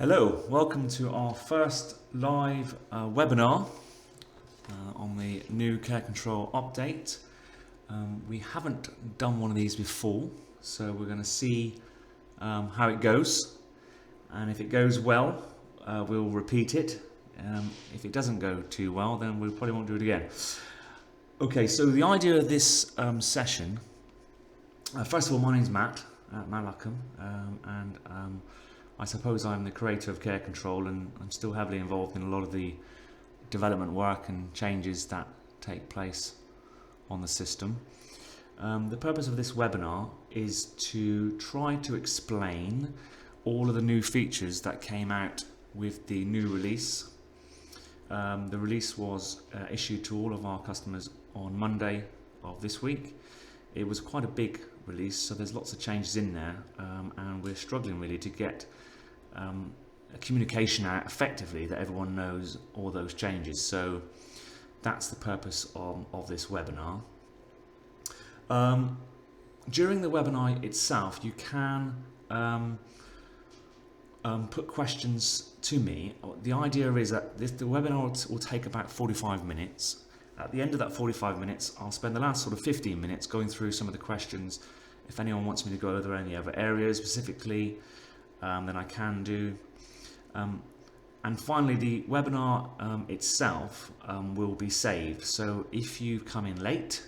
Hello, welcome to our first live webinar on the new Care Control update. We haven't done one of these before, so we're going to see how it goes, and if it goes well, we'll repeat it. If it doesn't go too well, then we probably won't do it again. Okay, so the idea of this session, first of all, my name's Matt Luckham, and I suppose I'm the creator of Care Control, and I'm still heavily involved in a lot of the development work and changes that take place on the system. The purpose of this webinar is to try to explain all of the new features that came out with the new release. The release was issued to all of our customers on Monday of this week. It was quite a big release, so there's lots of changes in there, and we're struggling really to get a communication out effectively that everyone knows all those changes. So that's the purpose of this webinar. During the webinar itself, you can put questions to me. The idea is that the webinar will take about 45 minutes. At the end of that 45 minutes, I'll spend the last sort of 15 minutes going through some of the questions. If anyone wants me to go over any other areas specifically, then I can do. And finally, the webinar itself will be saved. So if you come in late,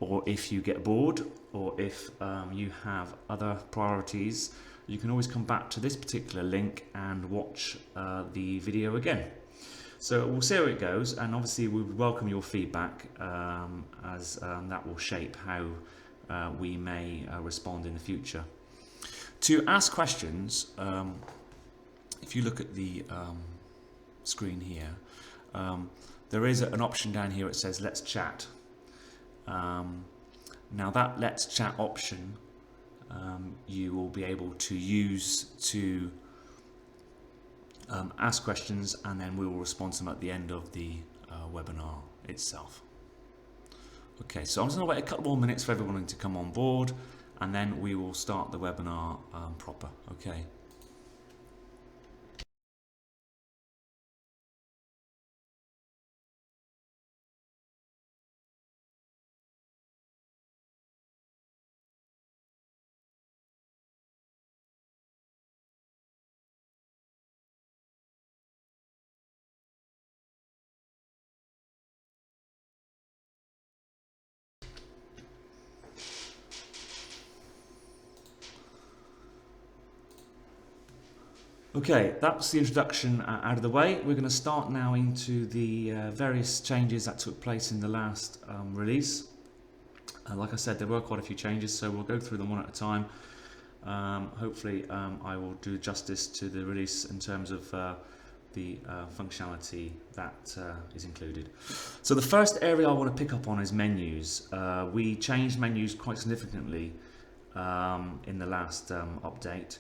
or if you get bored, or if you have other priorities, you can always come back to this particular link and watch the video again. So we'll see how it goes, and obviously we would welcome your feedback, as that will shape how we may respond in the future. To ask questions, if you look at the screen here, there is an option down here that says let's chat. Now that let's chat option you will be able to use to ask questions, and then we will respond to them at the end of the webinar itself. Okay, so I'm just going to wait a couple more minutes for everyone to come on board, and then we will start the webinar proper. Okay. Okay, that's the introduction out of the way. We're going to start now into the various changes that took place in the last release. Like I said, there were quite a few changes, so we'll go through them one at a time. Hopefully I will do justice to the release in terms of the functionality that is included. So the first area I want to pick up on is menus. We changed menus quite significantly in the last update.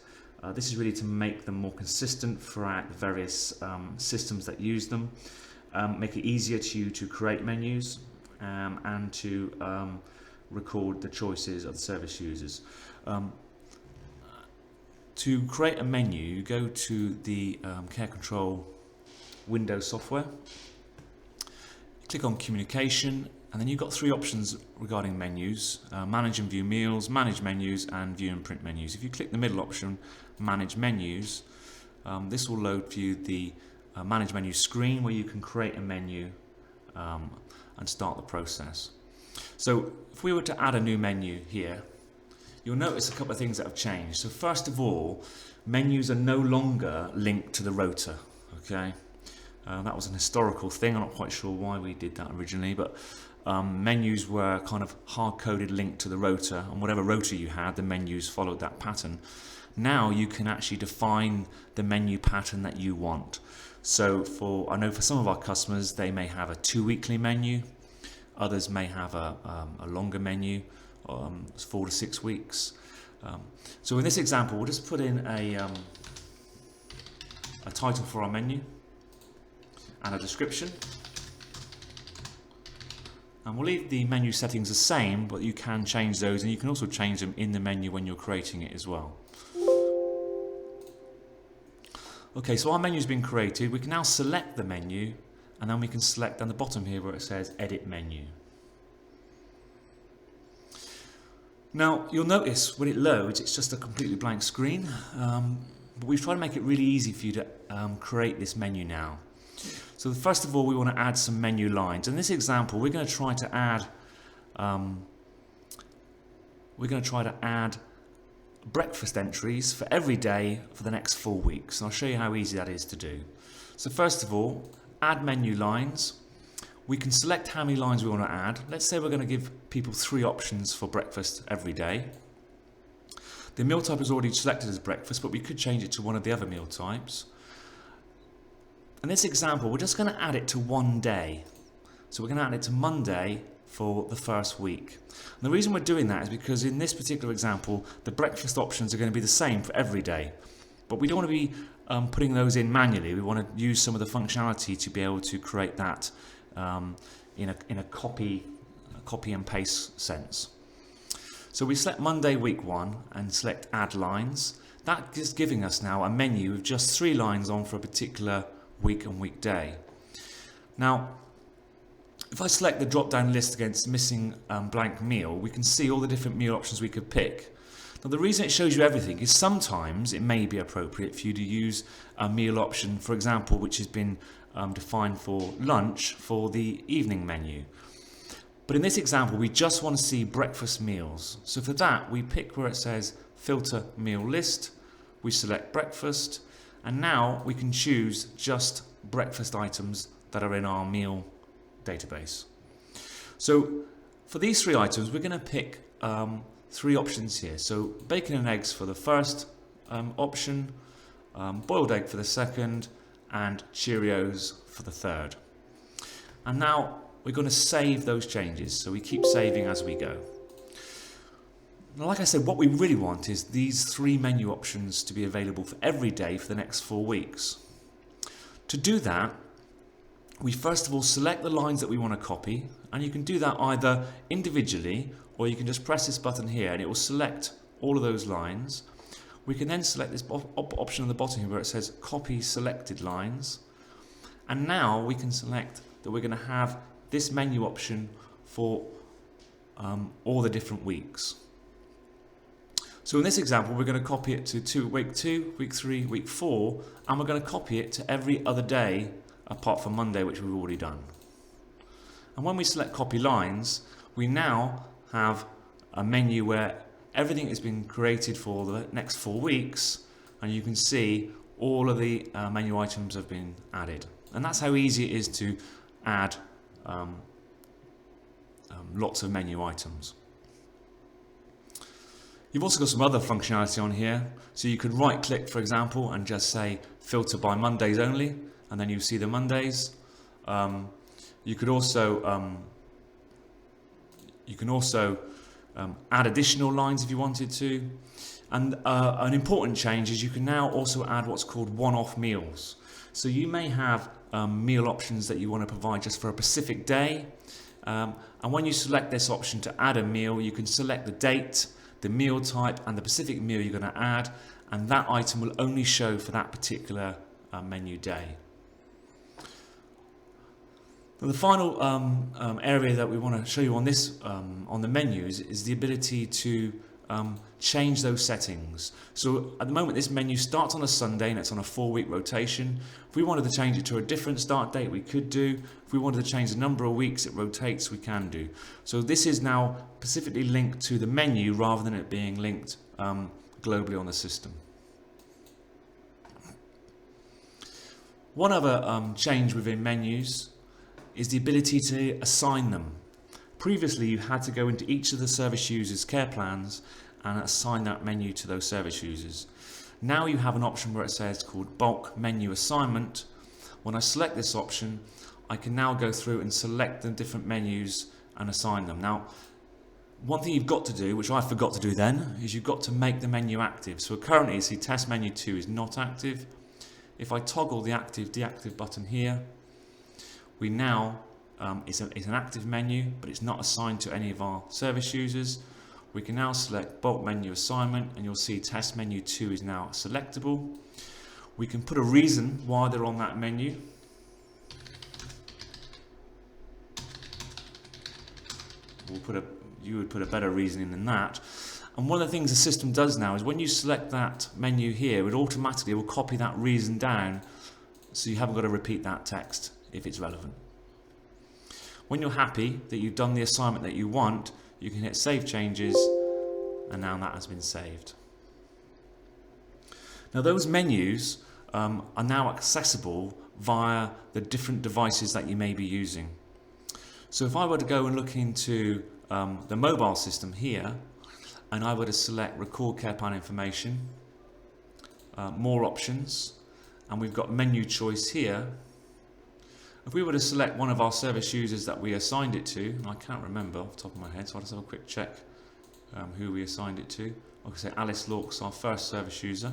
This is really to make them more consistent throughout the various systems that use them, make it easier to you to create menus, and to record the choices of the service users. To create a menu, you go to the Care Control Windows software, click on Communication, and then you've got three options regarding menus: manage and view meals, manage menus, and view and print menus. If you click the middle option, manage menus, this will load for you the manage menu screen where you can create a menu and start the process. So if we were to add a new menu here, you'll notice a couple of things that have changed. So first of all, menus are no longer linked to the rotor. Okay, that was an historical thing. I'm not quite sure why we did that originally, but menus were kind of hard-coded linked to the rotor, and whatever rotor you had, the menus followed that pattern. Now you can actually define the menu pattern that you want. So I know for some of our customers, they may have a 2-weekly menu, others may have a longer menu, 4 to 6 weeks. So in this example, we'll just put in a title for our menu and a description. And we'll leave the menu settings the same, but you can change those, and you can also change them in the menu when you're creating it as well. Okay, so our menu's been created. We can now select the menu, and then we can select down the bottom here where it says Edit Menu. Now, you'll notice when it loads, it's just a completely blank screen, but we've tried to make it really easy for you to create this menu now. So first of all, we want to add some menu lines. In this example, we're going to try to add breakfast entries for every day for the next 4 weeks, and I'll show you how easy that is to do. So first of all, add menu lines. We can select how many lines we want to add. Let's say we're going to give people 3 options for breakfast every day. The meal type is already selected as breakfast, but we could change it to one of the other meal types. In this example, we're just going to add it to one day. So we're going to add it to Monday for the first week. And the reason we're doing that is because in this particular example, the breakfast options are going to be the same for every day. But we don't want to be putting those in manually. We want to use some of the functionality to be able to create that in a copy and paste sense. So we select Monday week 1 and select Add Lines. That is giving us now a menu with just 3 lines on for a particular week and weekday. Now, if I select the drop-down list against missing blank meal, we can see all the different meal options we could pick. Now, the reason it shows you everything is sometimes it may be appropriate for you to use a meal option, for example, which has been defined for lunch for the evening menu. But in this example, we just want to see breakfast meals. So for that, we pick where it says Filter Meal List, we select breakfast, and now we can choose just breakfast items that are in our meal database. So for these 3 items, we're going to pick 3 options here. So bacon and eggs for the first option, boiled egg for the second, and Cheerios for the third. And now we're going to save those changes. So we keep saving as we go. Now, like I said, what we really want is these 3 menu options to be available for every day for the next 4 weeks. To do that, we first of all select the lines that we want to copy, and you can do that either individually or you can just press this button here and it will select all of those lines. We can then select this option on the bottom here where it says Copy Selected Lines, and now we can select that we're going to have this menu option for all the different weeks. So in this example, we're going to copy it to week 2, week 3, week 4, and we're going to copy it to every other day apart from Monday, which we've already done. And when we select Copy Lines, we now have a menu where everything has been created for the next 4 weeks, and you can see all of the menu items have been added. And that's how easy it is to add lots of menu items. You've also got some other functionality on here. So you could right click, for example, and just say filter by Mondays only, and then you see the Mondays. You can also add additional lines if you wanted to. And an important change is you can now also add what's called one-off meals. So you may have meal options that you want to provide just for a specific day. And when you select this option to add a meal, you can select the date, the meal type, and the specific meal you're going to add, and that item will only show for that particular menu day. Now, the final area that we want to show you on this on the menus is the ability to change those settings. So at the moment this menu starts on a Sunday and it's on a 4-week rotation. If we wanted to change it to a different start date, we could do. If we wanted to change the number of weeks it rotates, we can do. So this is now specifically linked to the menu rather than it being linked globally on the system. One other change within menus is the ability to assign them. Previously you had to go into each of the service users' care plans and assign that menu to those service users. Now you have an option where it says called bulk menu assignment. When I select this option, I can now go through and select the different menus and assign them. Now, one thing you've got to do, which I forgot to do then, is you've got to make the menu active. So currently you see test menu 2 is not active. If I toggle the active deactive button here, we now it's an active menu, but it's not assigned to any of our service users. We can now select bulk menu assignment, and you'll see test menu 2 is now selectable. We can put a reason why they're on that menu. You would put a better reasoning than that. And one of the things the system does now is when you select that menu here, it automatically will copy that reason down, so you haven't got to repeat that text if it's relevant. When you're happy that you've done the assignment that you want, you can hit Save Changes, and now that has been saved. Now those menus are now accessible via the different devices that you may be using. So if I were to go and look into the mobile system here, and I were to select Record Care Plan Information, More Options, and we've got Menu Choice here. If we were to select one of our service users that we assigned it to, and I can't remember off the top of my head, so I'll just have a quick check who we assigned it to. I could say Alice Lawkes, our first service user.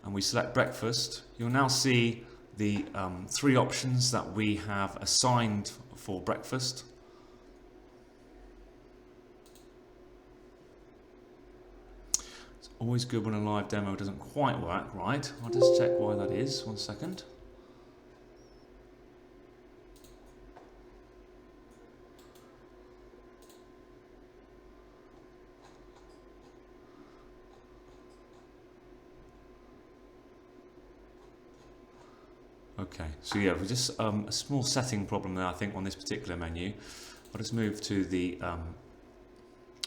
And we select breakfast, you'll now see the 3 options that we have assigned for breakfast. It's always good when a live demo doesn't quite work right. I'll just check why that is. 1 second. Okay, so yeah, we're just a small setting problem there, I think, on this particular menu. I'll just move to the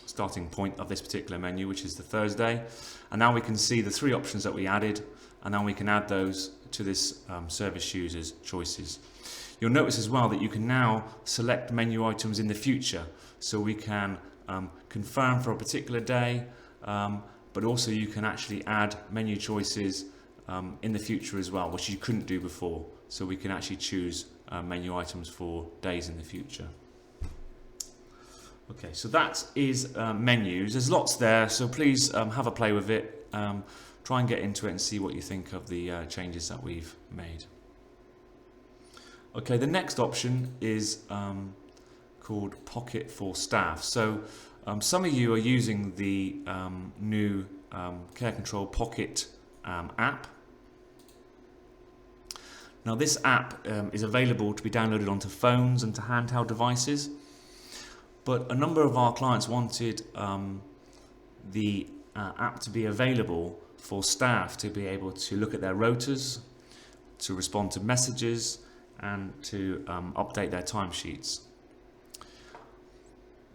starting point of this particular menu, which is the Thursday. And now we can see the 3 options that we added, and now we can add those to this service user's choices. You'll notice as well that you can now select menu items in the future. So we can confirm for a particular day, but also you can actually add menu choices in the future as well, which you couldn't do before. So we can actually choose menu items for days in the future. Okay, so that is menus. There's lots there, so please have a play with it. Try and get into it and see what you think of the changes that we've made. Okay, the next option is called Pocket for Staff. So some of you are using the new Care Control Pocket app. Now this app is available to be downloaded onto phones and to handheld devices, but a number of our clients wanted the app to be available for staff to be able to look at their rotas, to respond to messages, and to update their timesheets.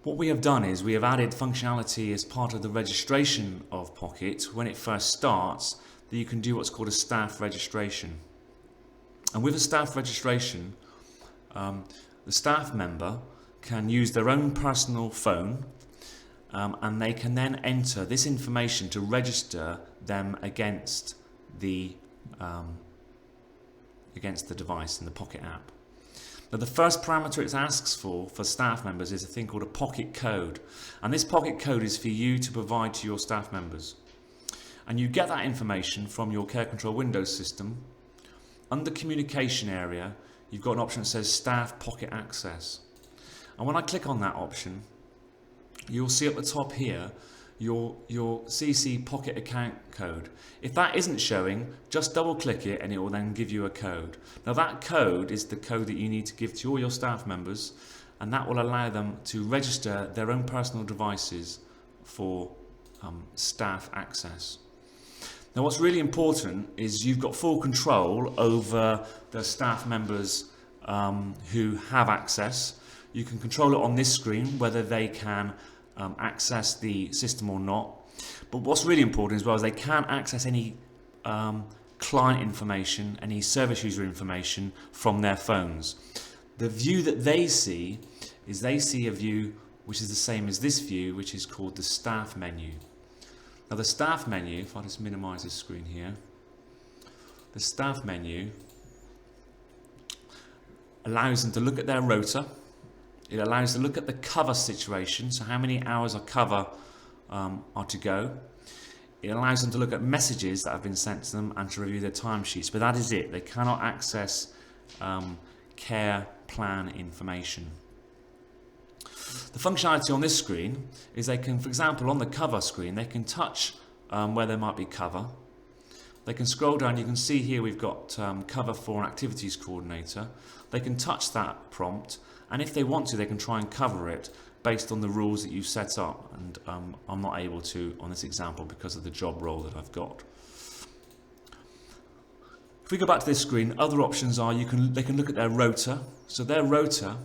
What we have done is we have added functionality as part of the registration of Pocket when it first starts, that you can do what's called a staff registration. And with a staff registration, the staff member can use their own personal phone and they can then enter this information to register them against the device in the Pocket app. Now the first parameter it asks for staff members is a thing called a Pocket code, and this Pocket code is for you to provide to your staff members. And you get that information from your Care Control Windows system. Under Communication area, you've got an option that says Staff Pocket Access. And when I click on that option, you'll see at the top here your CC Pocket account code. If that isn't showing, just double click it and it will then give you a code. Now that code is the code that you need to give to all your staff members, and that will allow them to register their own personal devices for staff access. Now what's really important is you've got full control over the staff members who have access. You can control it on this screen, whether they can access the system or not. But what's really important as well is they can't access any client information, any service user information from their phones. The view that they see is they see a view which is the same as this view, which is called the staff menu. Now the staff menu, if I just minimize this screen here, the staff menu allows them to look at their rota. It allows them to look at the cover situation, so how many hours of cover are to go. It allows them to look at messages that have been sent to them and to review their timesheets, but that is it. They cannot access care plan information. The functionality on this screen is they can, for example, on the cover screen, they can touch where there might be cover. They can scroll down, you can see here we've got cover for an activities coordinator. They can touch that prompt, and if they want to, they can try and cover it based on the rules that you've set up, and I'm not able to on this example because of the job role that I've got. If we go back to this screen, other options are they can look at their rota. So their rota,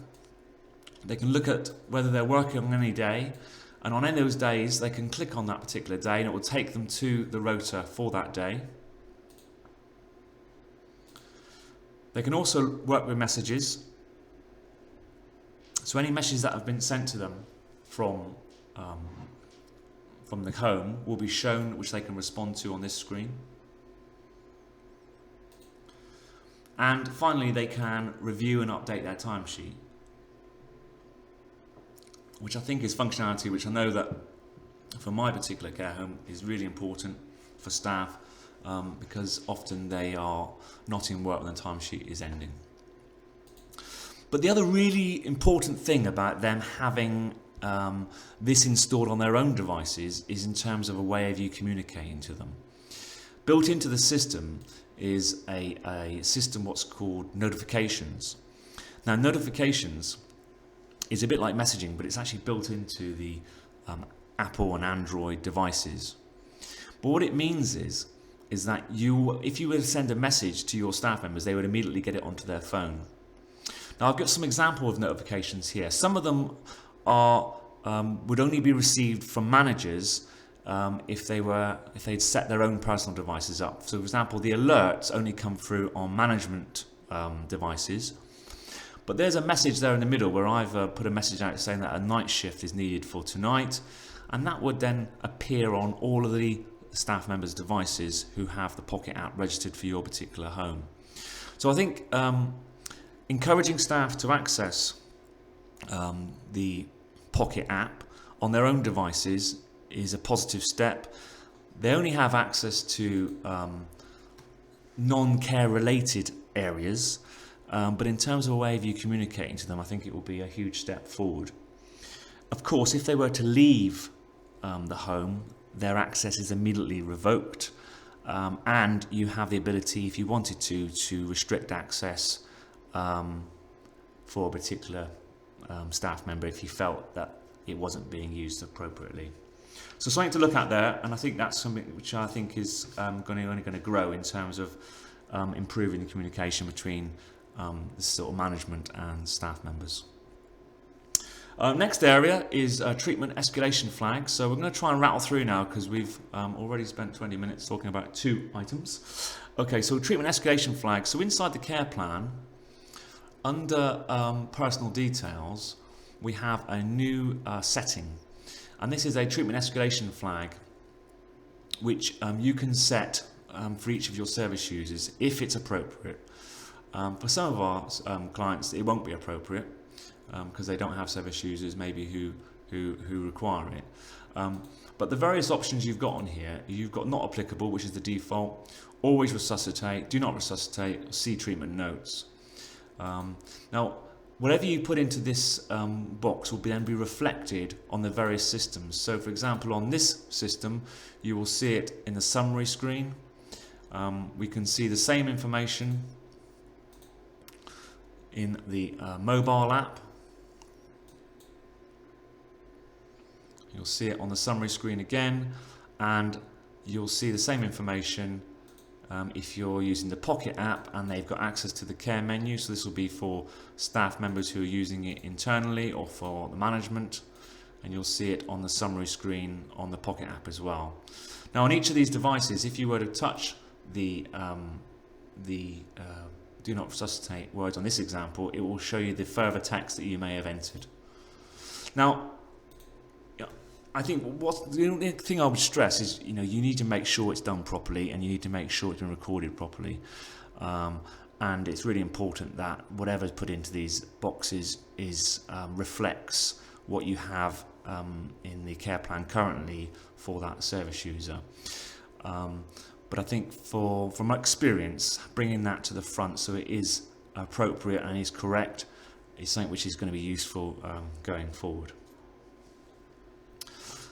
they can look at whether they're working on any day, and on any of those days they can click on that particular day and it will take them to the rota for that day. They can also work with messages. So any messages that have been sent to them from the home will be shown, which they can respond to on this screen. And finally, they can review and update their timesheet, which I think is functionality which I know that for my particular care home is really important for staff, because often they are not in work when the timesheet is ending. But the other really important thing about them having this installed on their own devices is in terms of a way of you communicating to them. Built into the system is a system what's called notifications. Now, notifications is a bit like messaging, but it's actually built into the Apple and Android devices. But what it means is that if you were to send a message to your staff members, they would immediately get it onto their phone. Now, I've got some example of notifications here. Some of them would only be received from managers if they'd set their own personal devices up. So, for example, the alerts only come through on management devices. But there's a message there in the middle where I've put a message out saying that a night shift is needed for tonight, and that would then appear on all of the staff members' devices who have the Pocket app registered for your particular home. So I think encouraging staff to access the Pocket app on their own devices is a positive step. They only have access to non-care related areas, but in terms of a way of you communicating to them, I think it will be a huge step forward. Of course, if they were to leave the home, their access is immediately revoked, and you have the ability, if you wanted to restrict access for a particular staff member if you felt that it wasn't being used appropriately. So something to look at there, and I think that's something which I think is only going to grow in terms of improving the communication between the sort of management and staff members. Next area is treatment escalation flags. So we're going to try and rattle through now because we've already spent 20 minutes talking about 2 items. Okay, so treatment escalation flags. So inside the care plan, under personal details, we have a new setting. And this is a treatment escalation flag which you can set for each of your service users if it's appropriate. For some of our clients, it won't be appropriate because they don't have service users maybe who require it. But the various options you've got on here, you've got not applicable, which is the default, always resuscitate, do not resuscitate, see treatment notes. Now, whatever you put into this box will then be reflected on the various systems. So, for example, on this system, you will see it in the summary screen. We can see the same information in the mobile app. You'll see it on the summary screen again, and you'll see the same information if you're using the Pocket app and they've got access to the care menu. So this will be for staff members who are using it internally or for the management, and you'll see it on the summary screen on the Pocket app as well. Now, on each of these devices, if you were to touch the do not resuscitate words on this example, it will show you the further text that you may have entered. Now, I think the only thing I would stress is, you need to make sure it's done properly, and you need to make sure it's been recorded properly. And it's really important that whatever's put into these boxes reflects what you have in the care plan currently for that service user. But I think from my experience, bringing that to the front so it is appropriate and is correct is something which is going to be useful going forward.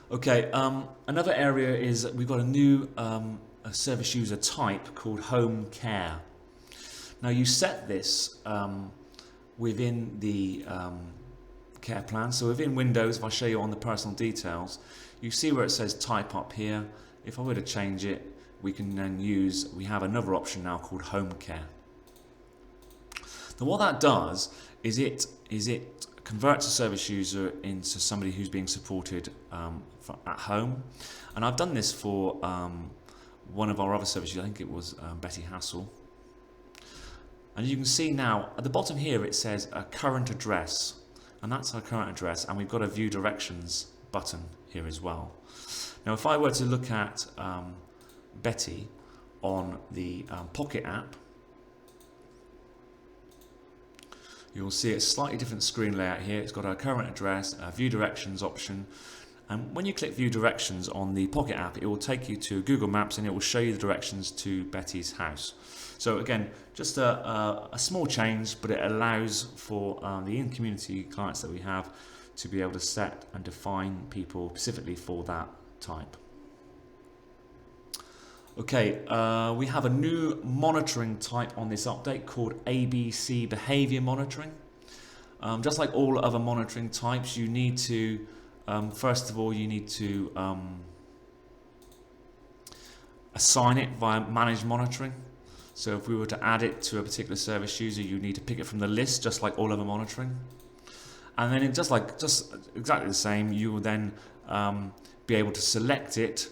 Okay, another area is that we've got a new a service user type called home care. Now you set this within the care plan. So within Windows, if I show you on the personal details, you see where it says type up here. If I were to change it, we can then we have another option now called home care. Now what that does is it converts a service user into somebody who's being supported at home. And I've done this for one of our other services, I think it was Betty Hassel. And you can see now at the bottom here it says a current address, and that's our current address, and we've got a view directions button here as well. Now if I were to look at Betty on the Pocket app, you'll see a slightly different screen layout here. It's got our current address, a view directions option, and when you click view directions on the Pocket app, it will take you to Google Maps and it will show you the directions to Betty's house. So again, just a small change, but it allows for the in-community clients that we have to be able to set and define people specifically for that type. Okay, we have a new monitoring type on this update called ABC behavior monitoring. Just like all other monitoring types, you need to, first of all, you need to assign it via manage monitoring. So if we were to add it to a particular service user, you need to pick it from the list, just like all other monitoring. And then just exactly the same, you will then be able to select it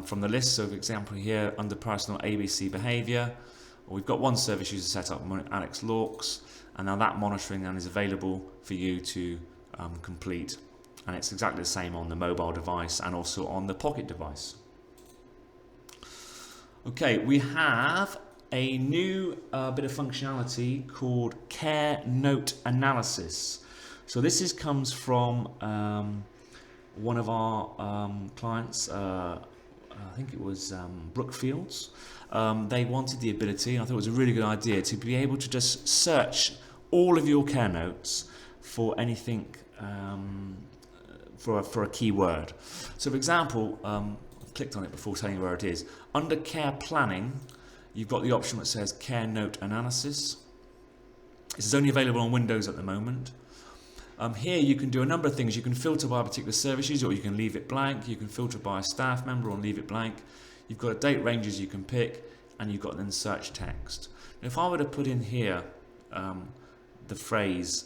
from the list. So for example here under personal ABC behavior, we've got one service user set up, Alex Laux, and now that monitoring then is available for you to complete, and it's exactly the same on the mobile device and also on the Pocket device. Okay, we have a new bit of functionality called care note analysis. So this comes from one of our clients, I think it was Brookfields. They wanted the ability, and I thought it was a really good idea, to be able to just search all of your care notes for anything, for a keyword. So for example, I've clicked on it before telling you where it is. Under care planning, you've got the option that says care note analysis. This is only available on Windows at the moment. Here you can do a number of things. You can filter by a particular service user, or you can leave it blank. You can filter by a staff member or leave it blank. You've got date ranges you can pick, and you've got then search text. Now, if I were to put in here the phrase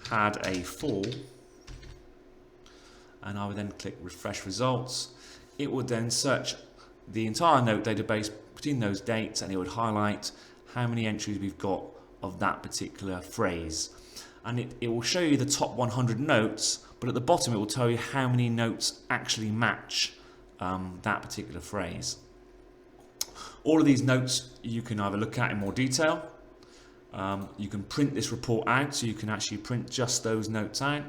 had a fall, and I would then click refresh results, it would then search the entire note database between those dates, and it would highlight how many entries we've got of that particular phrase, and it will show you the top 100 notes, but at the bottom it will tell you how many notes actually match that particular phrase. All of these notes you can either look at in more detail, you can print this report out, so you can actually print just those notes out,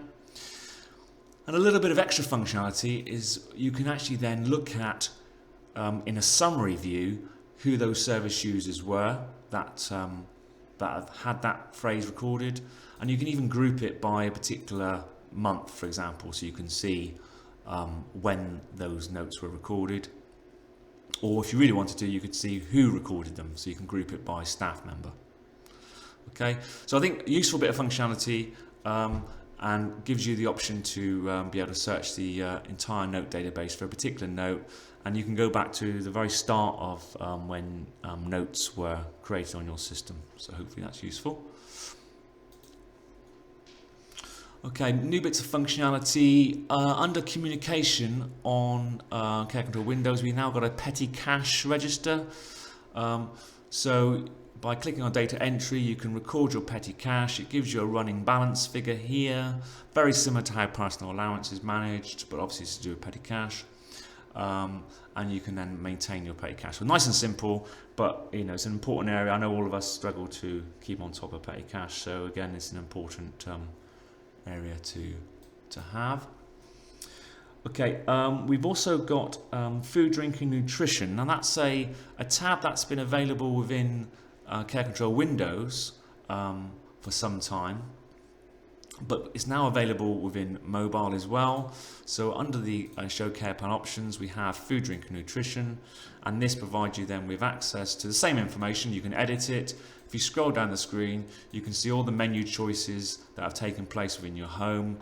and a little bit of extra functionality is you can actually then look at in a summary view who those service users were that have had that phrase recorded, and you can even group it by a particular month, for example, so you can see when those notes were recorded, or if you really wanted to, you could see who recorded them, so you can group it by staff member. Okay, so I think a useful bit of functionality, and gives you the option to be able to search the entire note database for a particular note, and you can go back to the very start of when notes were created on your system. So hopefully that's useful. Okay, new bits of functionality. Under communication on Care Control Windows, we now got a petty cache register. So by clicking on data entry, you can record your petty cache. It gives you a running balance figure here, very similar to how personal allowance is managed, but obviously it's to do with petty cache. And you can then maintain your petty cache. So nice and simple, but it's an important area. I know all of us struggle to keep on top of petty cache, so again, it's an important area to have. Okay, we've also got food, drink and nutrition. Now that's a tab that's been available within Care Control Windows for some time. but it's now available within mobile as well. So under the show care plan options, we have food, drink and nutrition, and this provides you then with access to the same information. You can edit it. If you scroll down the screen, you can see all the menu choices that have taken place within your home.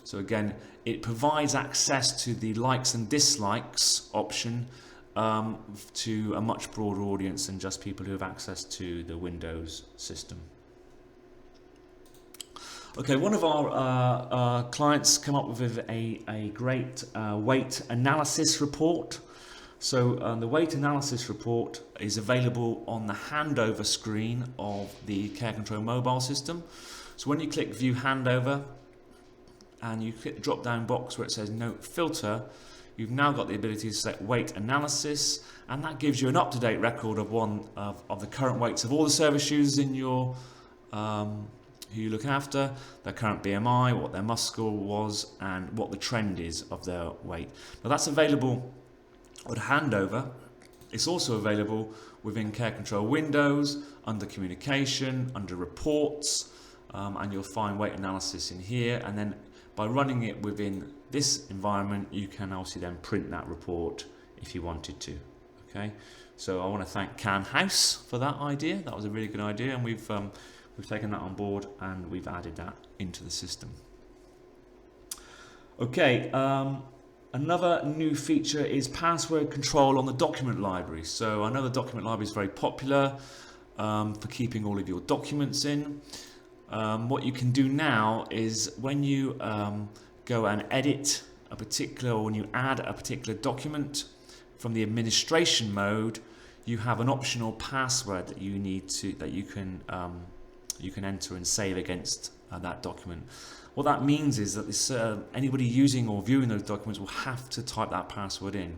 So again, it provides access to the likes and dislikes option to a much broader audience than just people who have access to the Windows system. Okay, one of our clients come up with a great weight analysis report. So the weight analysis report is available on the handover screen of the Care Control mobile system. So when you click View Handover and you click the drop down box where it says Note Filter, you've now got the ability to select weight analysis, and that gives you an up-to-date record of the current weights of all the service users in your who you look after, their current BMI, what their muscle score was, and what the trend is of their weight. Now that's available on handover. It's also available within Care Control Windows, under Communication, under Reports, and you'll find weight analysis in here. And then by running it within this environment, you can obviously then print that report if you wanted to. Okay, so I want to thank Can House for that idea. That was a really good idea, and we've taken that on board and we've added that into the system. Okay, another new feature is password control on the document library. So I know the document library is very popular for keeping all of your documents in. What you can do now is when you go and edit a particular, or when you add a particular document from the administration mode, you have an optional password that you can enter and save against that document. What that means is that anybody using or viewing those documents will have to type that password in.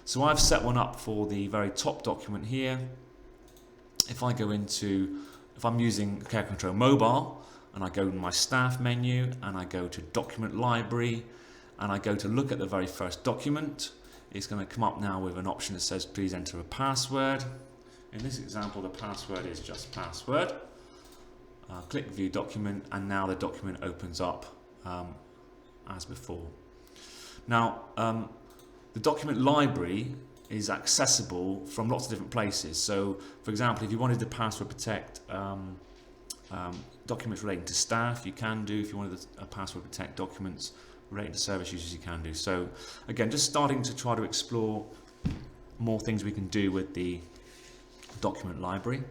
So I've set one up for the very top document here. If I'm using Care Control Mobile, and I go to my staff menu and I go to document library and I go to look at the very first document, it's going to come up now with an option that says please enter a password. In this example, the password is just password. Click view document, and now the document opens up as before. Now the document library is accessible from lots of different places. So for example, if you wanted to password protect documents relating to staff, you can do. If you wanted to password protect documents relating to service users, you can do. So again, just starting to try to explore more things we can do with the document library.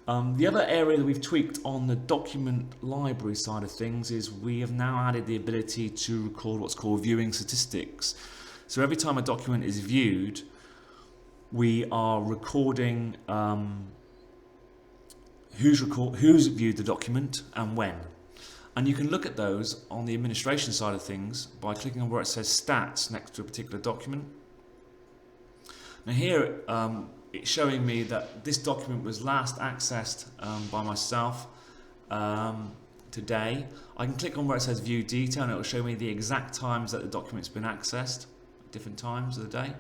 The other area that we've tweaked on the document library side of things is we have now added the ability to record what's called viewing statistics. So every time a document is viewed, we are recording who's viewed the document and when. And you can look at those on the administration side of things by clicking on where it says stats next to a particular document. Now here it's showing me that this document was last accessed by myself today. I can click on where it says view detail and it will show me the exact times that the document's been accessed, different times of the day.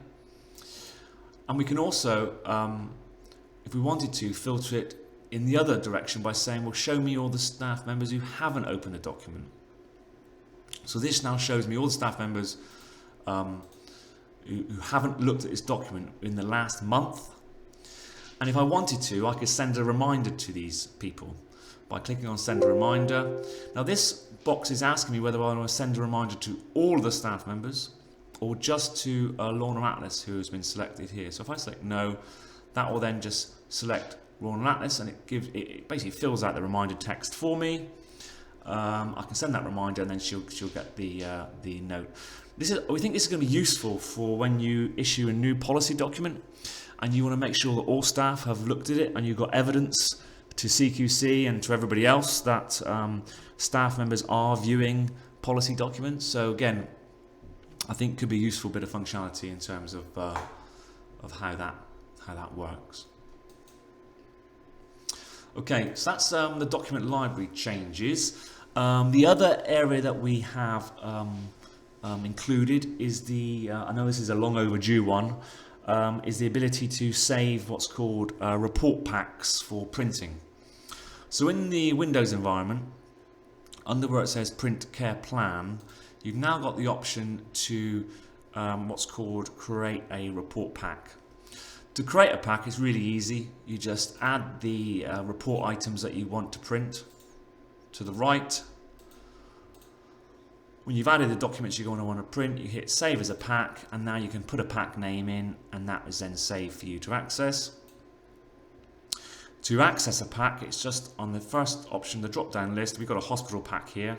And we can also, if we wanted to, filter it in the other direction by saying, well, show me all the staff members who haven't opened the document. So this now shows me all the staff members who haven't looked at this document in the last month. And if I wanted to, I could send a reminder to these people by clicking on send a reminder. Now this box is asking me whether I want to send a reminder to all of the staff members or just to Lorna Atlas, who has been selected here. So if I select no, that will then just select Lorna Atlas, and it basically fills out the reminder text for me. I can send that reminder, and then she'll get the note. We think this is going to be useful for when you issue a new policy document, and you want to make sure that all staff have looked at it, and you've got evidence to CQC and to everybody else that staff members are viewing policy documents. So again, I think could be a useful bit of functionality in terms of how that works. Okay, so that's the document library changes. The other area that we have included is I know this is a long overdue one, is the ability to save what's called report packs for printing. So in the Windows environment, under where it says print care plan, you've now got the option to what's called create a report pack. To create a pack is really easy. You just add the report items that you want to print to the right. When you've added the documents you're going to want to print, you hit save as a pack, and now you can put a pack name in, and that is then saved for you to access. To access a pack, it's just on the first option, the drop down list. We've got a hospital pack here,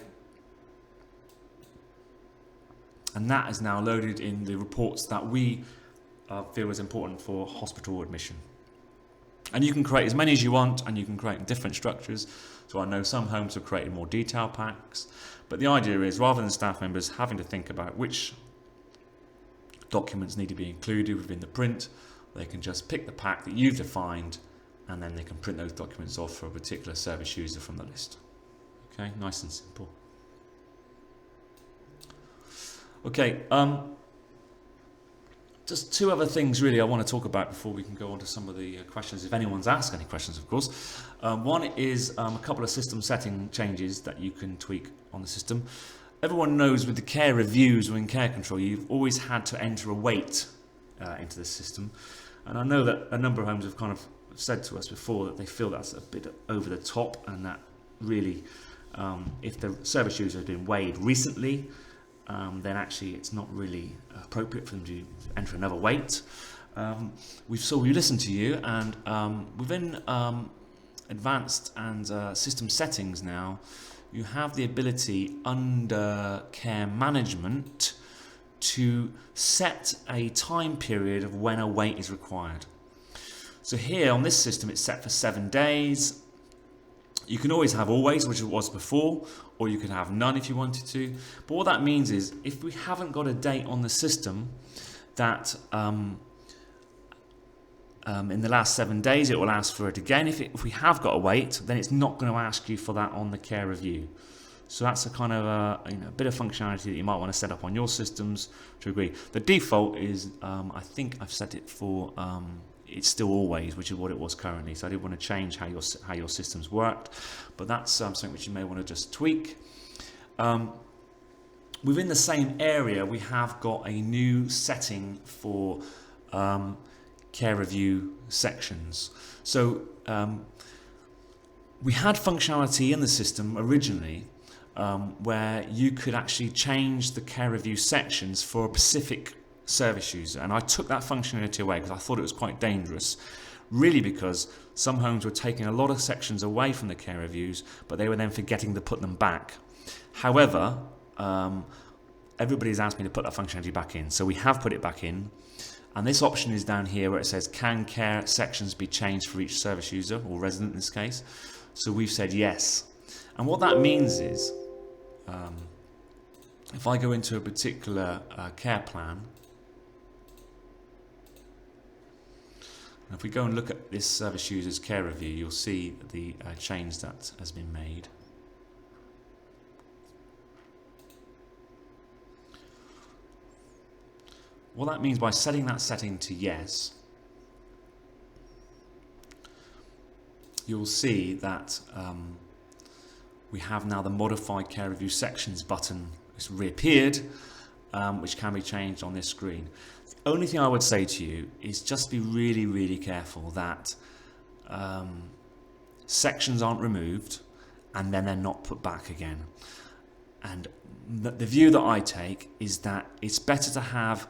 and that is now loaded in the reports that we feel is important for hospital admission. And you can create as many as you want, and you can create in different structures. So I know some homes have created more detailed packs, but the idea is rather than staff members having to think about which documents need to be included within the print, they can just pick the pack that you've defined, and then they can print those documents off for a particular service user from the list. Okay, nice and simple. Okay, just two other things really I want to talk about before we can go on to some of the questions, if anyone's asked any questions, of course. One is a couple of system setting changes that you can tweak on the system. Everyone knows with the care reviews or in care control, you've always had to enter a weight into the system. And I know that a number of homes have kind of said to us before that they feel that's a bit over the top, and that really, if the service user has been weighed recently, then actually it's not really appropriate for them to enter another weight. We listened to you, and within advanced and system settings now, you have the ability under care management to set a time period of when a weight is required. So here on this system it's set for 7 days. You can always have always, which it was before, or you could have none if you wanted to. But what that means is if we haven't got a date on the system that in the last 7 days, it will ask for it again. If we have got a weight, then it's not going to ask you for that on the care review. So that's a kind of a bit of functionality that you might want to set up on your systems to agree. The default is, I think I've set it for, it's still always, which is what it was currently. So I didn't want to change how your systems worked, but that's something which you may want to just tweak. Within the same area, we have got a new setting for care review sections. So we had functionality in the system originally where you could actually change the care review sections for a specific service user, and I took that functionality away because I thought it was quite dangerous, really, because some homes were taking a lot of sections away from the care reviews, but they were then forgetting to put them back. However, everybody's asked me to put that functionality back in, so we have put it back in. And this option is down here where it says, can care sections be changed for each service user, or resident in this case? So we've said yes. And what that means is, if I go into a particular care plan, and if we go and look at this service user's care review, you'll see the change that has been made. What that means by setting that setting to yes, you'll see that we have now the modify care review sections button. It's reappeared, which can be changed on this screen. The only thing I would say to you is just be really, really careful that sections aren't removed and then they're not put back again. And the view that I take is that it's better to have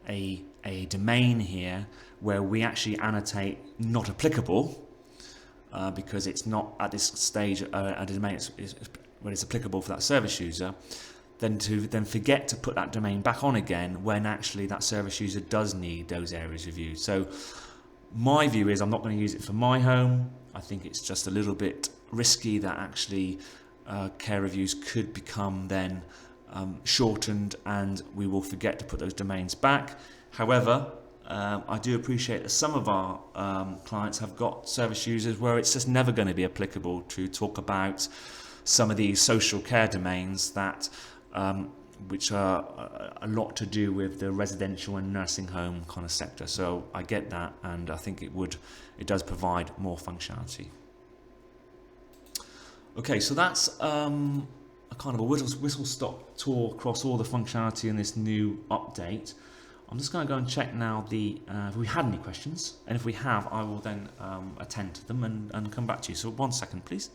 a domain here where we actually annotate not applicable, because it's not at this stage a domain when it's applicable for that service user, than to then forget to put that domain back on again when actually that service user does need those areas reviewed. So my view is I'm not going to use it for my home. I think it's just a little bit risky that actually care reviews could become then shortened and we will forget to put those domains back. However, I do appreciate that some of our clients have got service users where it's just never going to be applicable to talk about some of these social care domains that which are a lot to do with the residential and nursing home kind of sector. So I get that, and I think it does provide more functionality. Okay, so that's a kind of a whistle-stop tour across all the functionality in this new update. I'm just going to go and check now if we had any questions, and if we have, I will then attend to them and come back to you. So 1 second, please.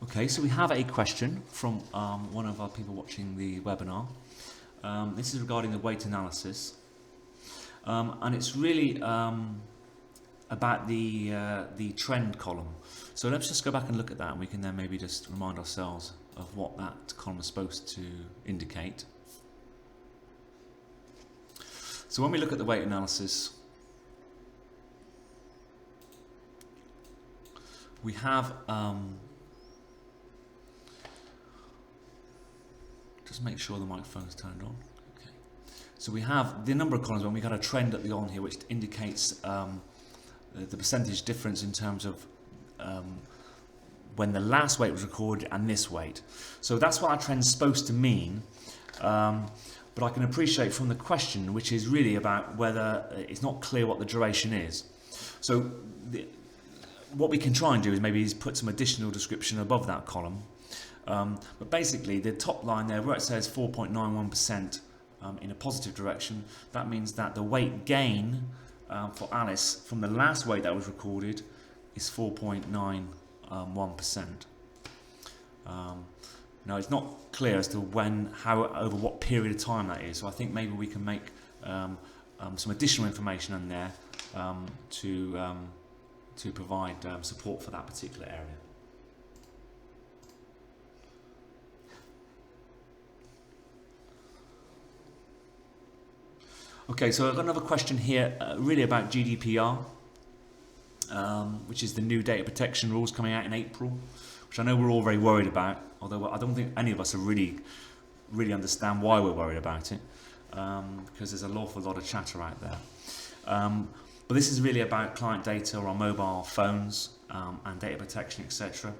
Okay, so we have a question from one of our people watching the webinar. This is regarding the weight analysis, and it's really about the trend column. So let's just go back and look at that, and we can then maybe just remind ourselves of what that column is supposed to indicate. So when we look at the weight analysis, we have just make sure the microphone's turned on. Okay. So we have the number of columns when we got a trend at the on here, which indicates the percentage difference in terms of when the last weight was recorded and this weight. So that's what our trend's supposed to mean. But I can appreciate from the question, which is really about whether it's not clear what the duration is. So what we can try and do is maybe put some additional description above that column. But basically, the top line there, where it says 4.91% in a positive direction, that means that the weight gain for Alice from the last weight that was recorded is 4.91%. Now, it's not clear as to over what period of time that is. So I think maybe we can make some additional information in there to provide support for that particular area. Okay, so I've got another question here, really about GDPR, which is the new data protection rules coming out in April, which I know we're all very worried about, although I don't think any of us are really understand why we're worried about it, because there's an awful lot of chatter out there. But this is really about client data on mobile phones and data protection, etc.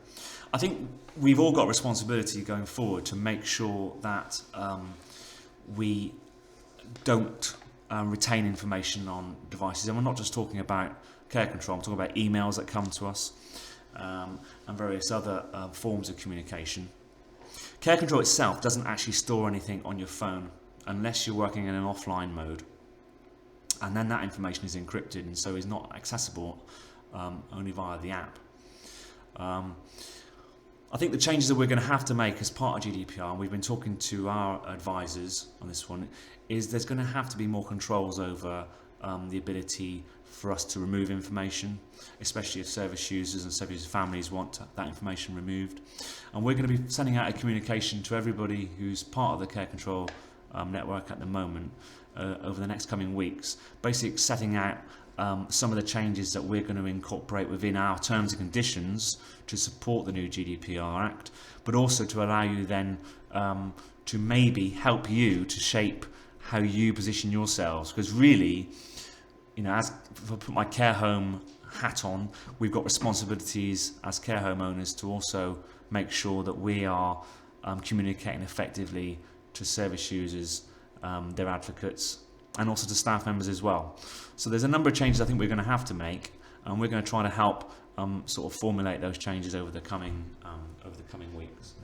I think we've all got responsibility going forward to make sure that we don't retain information on devices, and we're not just talking about care control, I'm talking about emails that come to us and various other forms of communication. Care control itself doesn't actually store anything on your phone unless you're working in an offline mode, and then that information is encrypted and so is not accessible only via the app. I think the changes that we're going to have to make as part of GDPR, and we've been talking to our advisors on this one, is there's going to have to be more controls over the ability for us to remove information, especially if service users and service families want that information removed. And we're going to be sending out a communication to everybody who's part of the care control network at the moment over the next coming weeks, basically setting out some of the changes that we're going to incorporate within our terms and conditions to support the new GDPR Act, but also to allow you then to maybe help you to shape how you position yourselves. Because really, you know, as if I put my care home hat on, we've got responsibilities as care home owners to also make sure that we are communicating effectively to service users, their advocates, and also to staff members as well. So there's a number of changes I think we're going to have to make, and we're going to try to help sort of formulate those changes over the coming weeks.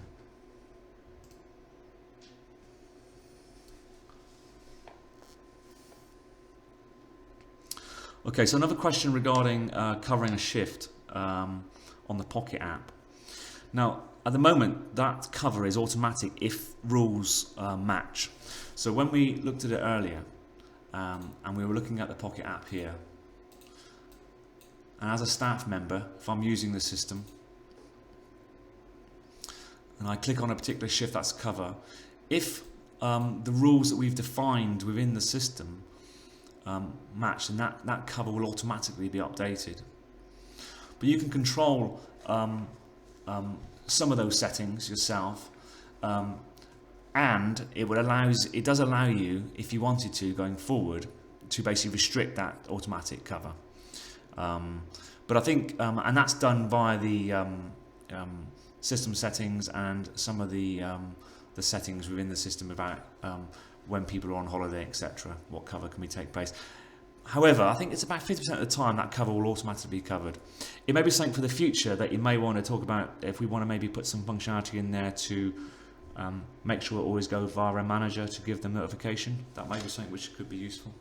Okay, so another question regarding covering a shift on the Pocket app. Now, at the moment, that cover is automatic if rules match. So when we looked at it earlier, and we were looking at the Pocket app here, and as a staff member, if I'm using the system, and I click on a particular shift that's cover, if the rules that we've defined within the system matched, and that cover will automatically be updated. But you can control some of those settings yourself, and it does allow you, if you wanted to, going forward, to basically restrict that automatic cover. But I think, and that's done via the system settings and some of the settings within the system about when people are on holiday, etc., what cover can take place. However, I think it's about 50% of the time that cover will automatically be covered. It may be something for the future that you may want to talk about, if we want to maybe put some functionality in there to make sure it always goes via a manager to give them notification. That might be something which could be useful.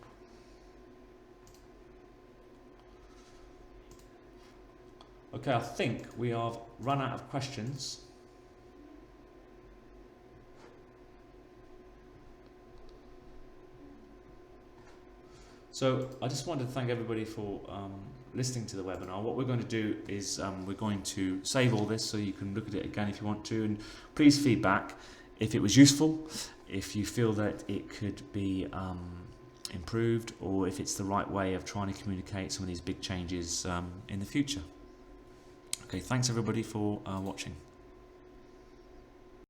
Okay, I think we have run out of questions. So I just wanted to thank everybody for listening to the webinar. What we're going to do is we're going to save all this so you can look at it again if you want to, and please feedback if it was useful, if you feel that it could be improved, or if it's the right way of trying to communicate some of these big changes in the future. Okay, thanks everybody for watching.